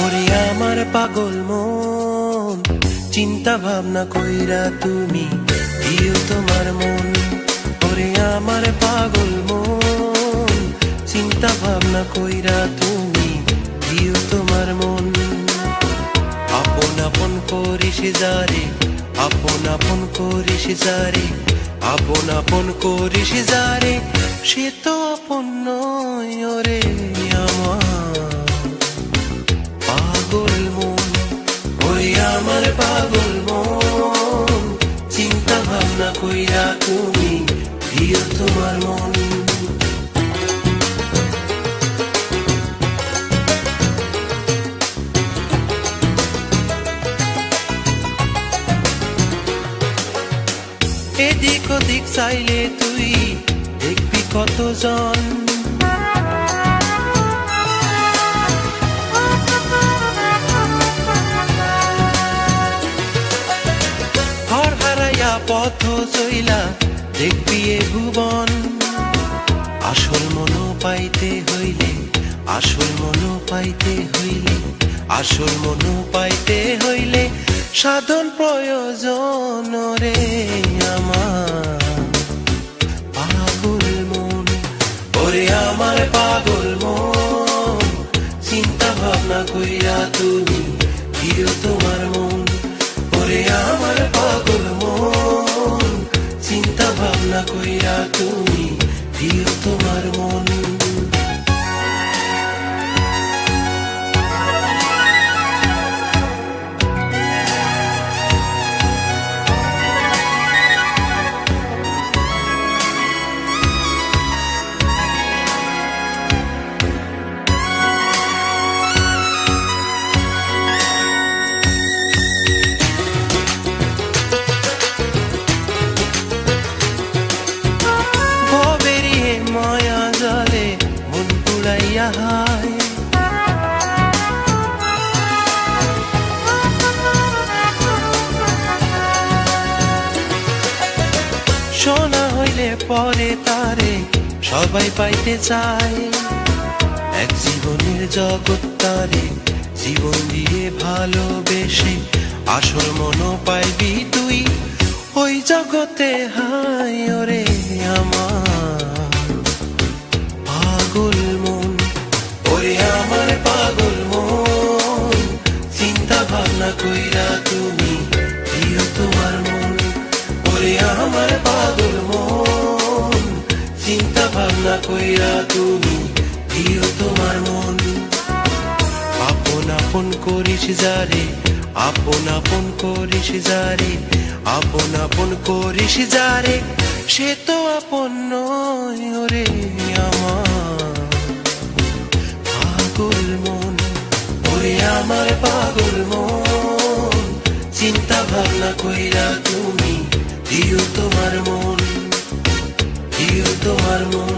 ওরে আমার পাগল মন, চিন্তা ভাবনা কইরা তুমি দিও তোমার মন। ওরে আমার পাগল মন, চিন্তা ভাবনা কইরা তুমি দিও তোমার মন। আপন আপন করিস যারে, আপন আপন করিস যারে, আপন আপন করিস যারে, সে তো আপন নয়। ওরে আমার পাগল মন, ওরে আমার পাগল মন, চিন্তা ভাবনা কইরা তুমি দিও তোমার মন। এদিক ওদিক চাইলে তুই দেখবি কতজন, ঘর হারাইয়া পথ চইলা দেখবি এ ভুবন। আসল মন পাইতে হইলে, আসল মন পাইতে হইলে, আসল মন পাইতে হইলে সাধন প্রয়োজন। রে আমার পাগল মন, ওরে আমার পাগল মন, চিন্তা ভাবনা কইরা তুমি দিও তোমার মন। ওরে আমার পাগল মন, চিন্তা ভাবনা কইরা তুমি দিও তোমার মন। মায়া জালে মন পুড়াইয়া হায়, শোনা হইলে পরে তারে সবাই পাইতে চায়। এক জীবনের জগৎ তারে জীবন দিয়ে ভালোবেসে আসল মন পাইবি তুই ওই জগতে। হায় ওরে আমার পাগল মন, ওরে আমার পাগল মন, চিন্তা ভাবনা কইরা তুমি দিও তোমার মন। ওরে আমার পাগল মন, চিন্তা ভাবনা কইরা তুমি দিও তোমার মন। আপন আপন করিস যারে, আপন আপন করিস যারে, আপন আপন করিস যারে, সে তো আপন নয়। ওরে আমার পাগল মন, ওরে আমার পাগল মন, চিন্তা ভাবনা কইরা তুমি দিও তোমার মন, দিও তোমার মন।